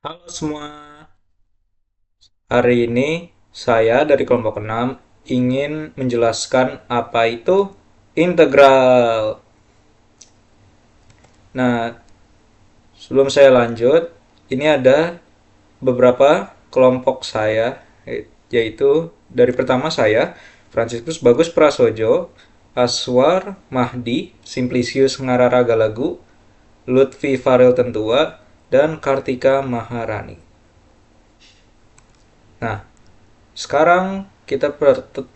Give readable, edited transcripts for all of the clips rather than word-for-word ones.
Halo semua, hari ini saya dari kelompok 6 ingin menjelaskan apa itu integral. Nah, sebelum saya lanjut, ini ada beberapa kelompok saya, yaitu dari pertama saya, Franciscus Bagus Prasojo, Aswar Mahdi, Simplicius Ngararaga Lagu, Lutfi Farel Tentua, dan Kartika Maharani. Nah, sekarang kita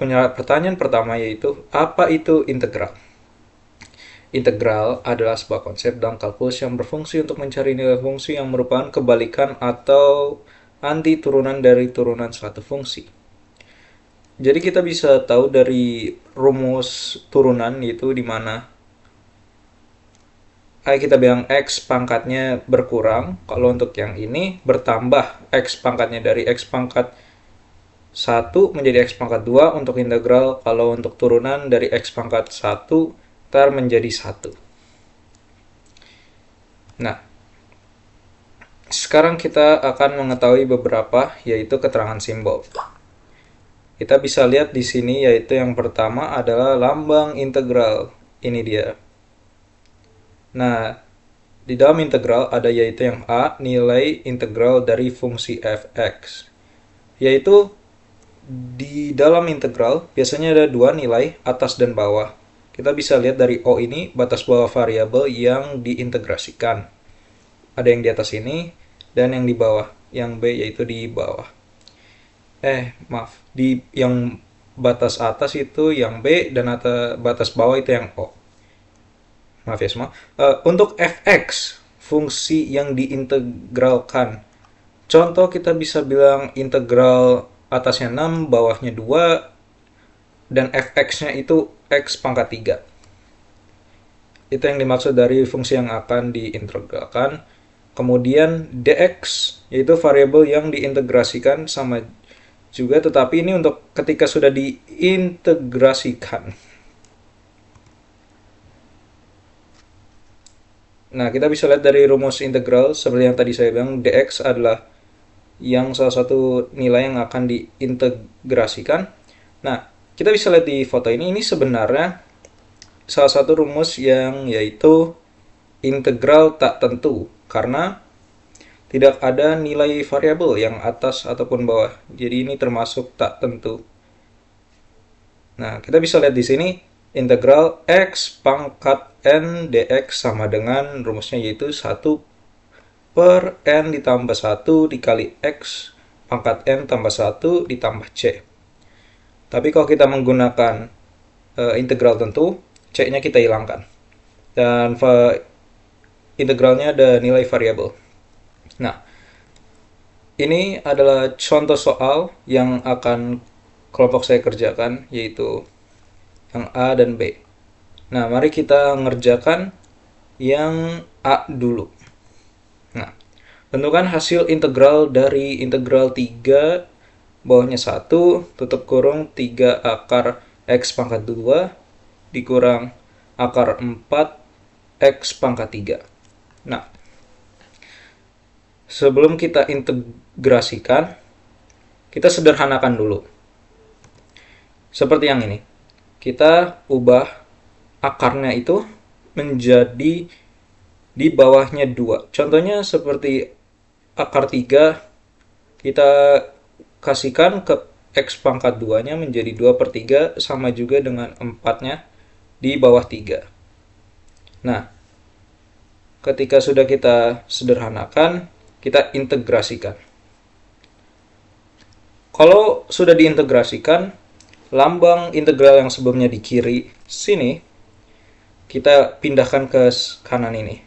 punya pertanyaan pertama, yaitu apa itu integral? Integral adalah sebuah konsep dalam kalkulus yang berfungsi untuk mencari nilai fungsi yang merupakan kebalikan atau anti turunan dari turunan suatu fungsi. Jadi kita bisa tahu dari rumus turunan, yaitu di mana kita bilang x pangkatnya berkurang. Kalau untuk yang ini bertambah x pangkatnya dari x pangkat 1 menjadi x pangkat 2 untuk integral. Kalau untuk turunan dari x pangkat 1 menjadi 1. Nah, sekarang kita akan mengetahui beberapa, yaitu keterangan simbol. Kita bisa lihat di sini, yaitu yang pertama adalah lambang integral. Ini dia. Nah, di dalam integral ada yaitu yang A, nilai integral dari fungsi f(x). Yaitu di dalam integral biasanya ada dua nilai, atas dan bawah. Kita bisa lihat dari O ini batas bawah variabel yang diintegrasikan. Ada yang di atas ini dan yang di bawah, yang B yaitu di bawah. Maaf, di yang batas atas itu yang B dan batas bawah itu yang O. Maaf ya semua. Untuk fx, fungsi yang diintegralkan. Contoh kita bisa bilang integral atasnya 6, bawahnya 2, dan fx-nya itu x pangkat 3. Itu yang dimaksud dari fungsi yang akan diintegralkan. Kemudian dx, yaitu variabel yang diintegrasikan sama juga, tetapi ini untuk ketika sudah diintegrasikan. Nah, kita bisa lihat dari rumus integral, seperti yang tadi saya bilang, dx adalah yang salah satu nilai yang akan diintegrasikan. Nah, kita bisa lihat di foto ini sebenarnya salah satu rumus yang yaitu integral tak tentu, karena tidak ada nilai variabel yang atas ataupun bawah. Jadi ini termasuk tak tentu. Nah, kita bisa lihat di sini integral x pangkat n dx sama dengan rumusnya, yaitu 1 per n ditambah 1 dikali x pangkat n tambah 1 ditambah c. Tapi kalau kita menggunakan integral tentu, c-nya kita hilangkan. Dan integralnya ada nilai variabel. Nah, ini adalah contoh soal yang akan kelompok saya kerjakan, yaitu yang A dan B. Nah, mari kita ngerjakan yang A dulu. Nah, tentukan hasil integral dari integral 3 bawahnya 1 tutup kurung 3 akar x pangkat 2 dikurang akar 4 x pangkat 3. Nah, sebelum kita integrasikan, kita sederhanakan dulu. Seperti yang ini. Kita ubah akarnya itu menjadi di bawahnya 2. Contohnya seperti akar 3, kita kasihkan ke x pangkat 2-nya menjadi 2 per 3, sama juga dengan 4-nya di bawah 3. Nah, ketika sudah kita sederhanakan, kita integrasikan. Kalau sudah diintegrasikan, lambang integral yang sebelumnya di kiri sini, kita pindahkan ke kanan ini.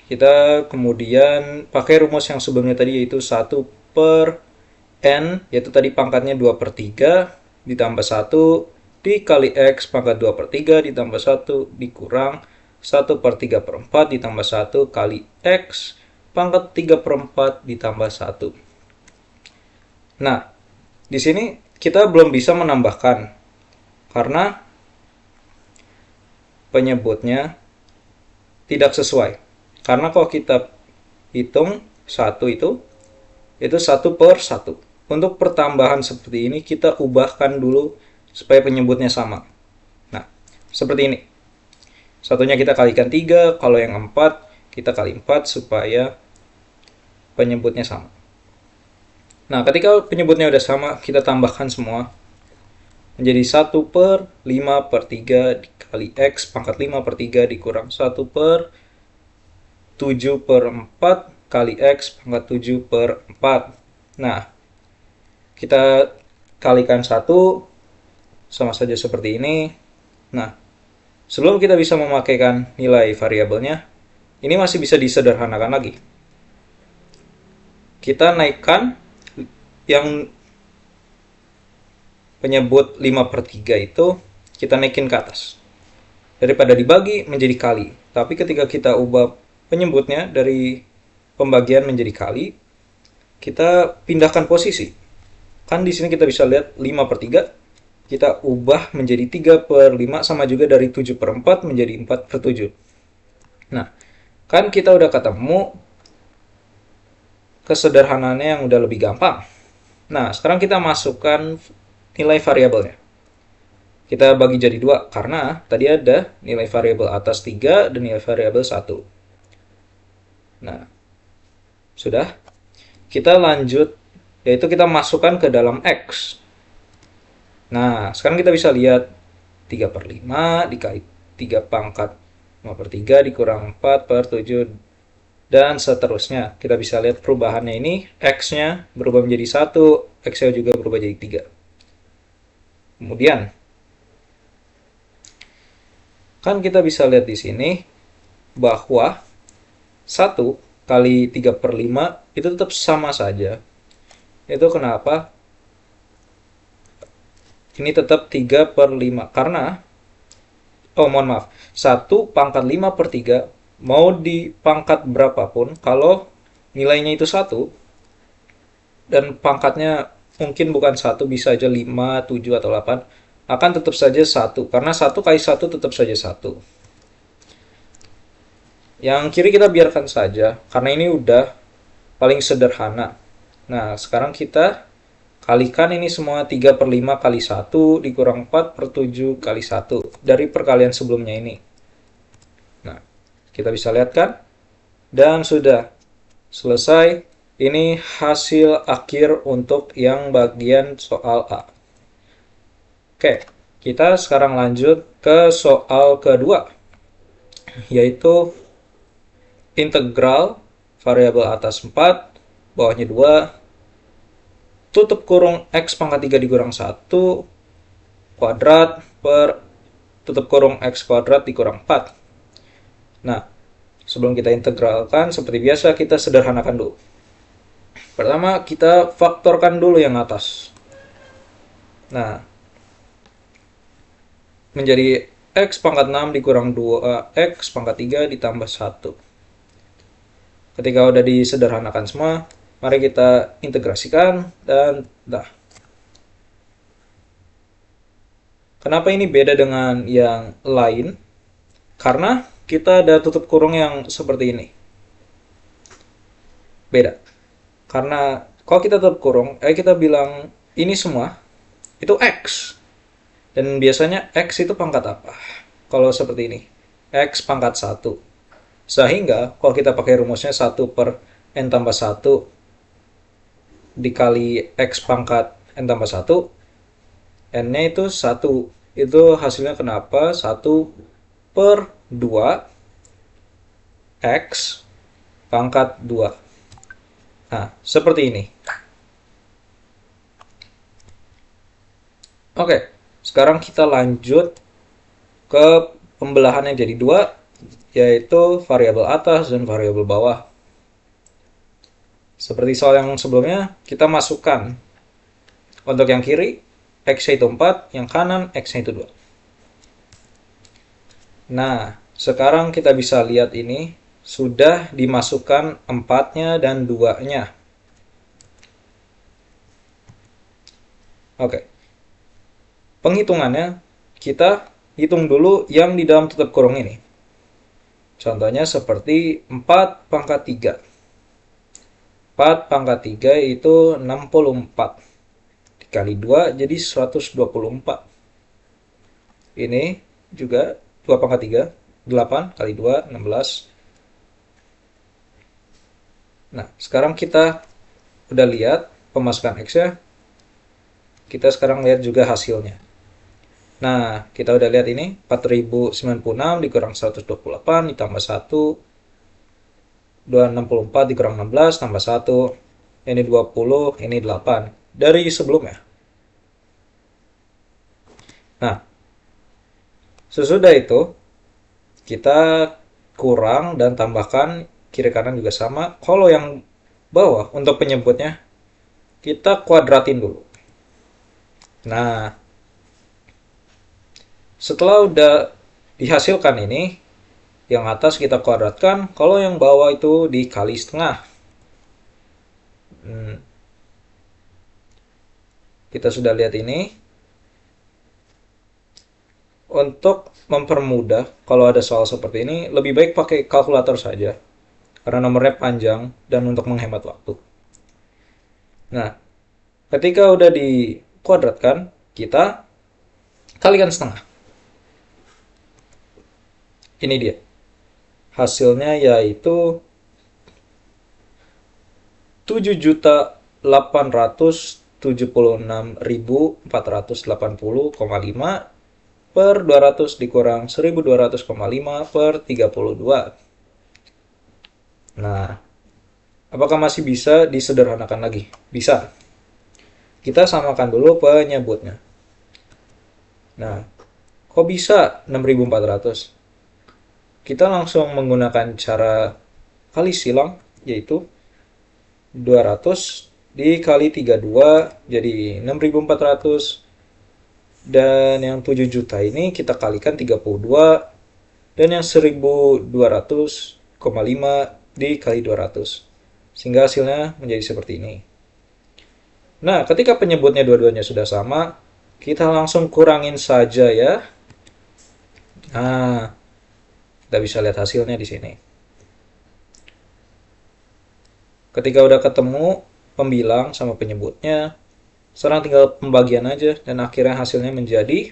Kita kemudian pakai rumus yang sebelumnya tadi, yaitu 1 per n, yaitu tadi pangkatnya 2 per 3, ditambah 1 dikali x pangkat 2 per 3 ditambah 1 dikurang 1 per 3 per 4 ditambah 1 kali x pangkat 3 per 4 ditambah 1. Nah, di sini kita belum bisa menambahkan karena penyebutnya tidak sesuai. Karena kalau kita hitung 1 itu 1/1. Untuk pertambahan seperti ini kita ubahkan dulu supaya penyebutnya sama. Nah, seperti ini. Satunya kita kalikan 3, kalau yang 4 kita kali 4 supaya penyebutnya sama. Nah, ketika penyebutnya udah sama, kita tambahkan semua menjadi 1/5/3 dikali X pangkat 5/3 dikurang 1/7/4 kali X pangkat 7/4. Nah, kita kalikan 1 sama saja seperti ini. Nah, sebelum kita bisa memakaikan nilai variabelnya, ini masih bisa disederhanakan lagi. Kita naikkan yang penyebut 5/3 itu, kita naikin ke atas. Daripada dibagi menjadi kali. Tapi ketika kita ubah penyebutnya dari pembagian menjadi kali, kita pindahkan posisi. Kan di sini kita bisa lihat 5/3, kita ubah menjadi 3/5 sama juga dari 7/4 menjadi 4/7. Nah, kan kita udah ketemu kesederhanaannya yang udah lebih gampang. Nah, sekarang kita masukkan nilai variabelnya. Kita bagi jadi 2 karena tadi ada nilai variabel atas 3 dan nilai variabel 1. Nah, sudah. Kita lanjut, yaitu kita masukkan ke dalam X. Nah, sekarang kita bisa lihat 3/5 dikali 3 pangkat 5/3 dikurang 4/7 dan seterusnya. Kita bisa lihat perubahannya ini, X-nya berubah menjadi 1, X-nya juga berubah jadi 3. Kemudian, kan kita bisa lihat di sini bahwa 1 kali 3/5 itu tetap sama saja. Itu kenapa? Ini tetap 3/5 karena, mohon maaf, 1 pangkat 5/3 mau dipangkat berapapun, kalau nilainya itu 1 dan pangkatnya mungkin bukan 1, bisa aja 5, 7, atau 8, akan tetap saja 1 karena 1 kali 1 tetap saja 1. Yang kiri kita biarkan saja karena ini udah paling sederhana. Nah, sekarang kita kalikan ini semua 3/5 kali 1 dikurang 4/7 kali 1 dari perkalian sebelumnya ini. Nah, kita bisa lihat kan? Dan sudah selesai. Ini hasil akhir untuk yang bagian soal A. Oke, kita sekarang lanjut ke soal kedua, yaitu integral variabel atas 4, bawahnya 2, tutup kurung X pangkat 3 dikurang 1 kuadrat per tutup kurung X kuadrat dikurang 4. Nah, sebelum kita integralkan, seperti biasa kita sederhanakan dulu. Pertama, kita faktorkan dulu yang atas. Nah, menjadi X pangkat 6 dikurang 2X pangkat 3 ditambah 1. Ketika udah disederhanakan semua, mari kita integrasikan dan dah. Kenapa ini beda dengan yang lain? Karena kita ada tutup kurung yang seperti ini. Beda. Karena kalau kita tutup kurung, kita bilang ini semua itu X. Dan biasanya X itu pangkat apa? Kalau seperti ini, X pangkat 1. Sehingga kalau kita pakai rumusnya 1/n tambah 1 dikali X pangkat n tambah 1, n-nya itu 1. Itu hasilnya kenapa? 1/2 X pangkat 2. Nah, seperti ini. Oke, sekarang kita lanjut ke pembelahannya jadi 2, yaitu variabel atas dan variabel bawah. Seperti soal yang sebelumnya, kita masukkan untuk yang kiri, X-nya itu 4, yang kanan, X-nya itu 2. Nah, sekarang kita bisa lihat ini, sudah dimasukkan 4-nya dan 2-nya. Oke. Penghitungannya, kita hitung dulu yang di dalam tutup kurung ini. Contohnya seperti 4 pangkat 3. 4 pangkat 3 itu 64. Dikali 2 jadi 124. Ini juga 2 pangkat 3, 8 kali 2, 16. Nah, sekarang kita udah lihat pemasukan X-nya. Kita sekarang lihat juga hasilnya. Nah, kita udah lihat ini 4096 dikurang 128 ditambah 1, 264 dikurang 16 tambah 1. Ini 20, ini 8 dari sebelumnya. Nah, sesudah itu kita kurang dan tambahkan kiri kanan juga sama. Kalau yang bawah untuk penyebutnya kita kuadratin dulu. Nah, setelah udah dihasilkan ini, yang atas kita kuadratkan, kalau yang bawah itu dikali setengah. Kita sudah lihat ini. Untuk mempermudah, kalau ada soal seperti ini, lebih baik pakai kalkulator saja. Karena nomornya panjang dan untuk menghemat waktu. Nah, ketika udah dikuadratkan, kita kalikan setengah. Ini dia. Hasilnya yaitu 7.876.480,5 per 200 dikurang 1.200,5 per 32. Nah, apakah masih bisa disederhanakan lagi? Bisa. Kita samakan dulu penyebutnya. Nah, kok bisa 6.400? Kita langsung menggunakan cara kali silang, yaitu 200 dikali 32 jadi 6.400. Dan yang 7 juta ini kita kalikan 32. Dan yang 1.200,5 dikali 200. Sehingga hasilnya menjadi seperti ini. Nah, ketika penyebutnya dua-duanya sudah sama, kita langsung kurangin saja ya. Nah, kita bisa lihat hasilnya di sini. Ketika udah ketemu pembilang sama penyebutnya, sekarang tinggal pembagian aja dan akhirnya hasilnya menjadi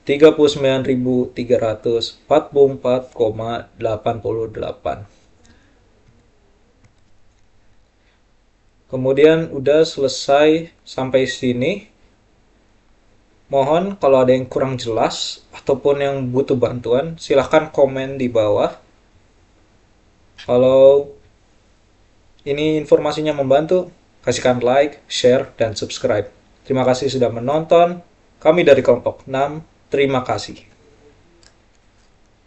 39.344,88. Kemudian udah selesai sampai sini. Mohon kalau ada yang kurang jelas ataupun yang butuh bantuan, silahkan komen di bawah. Kalau ini informasinya membantu, kasihkan like, share, dan subscribe. Terima kasih sudah menonton. Kami dari kelompok 6, terima kasih.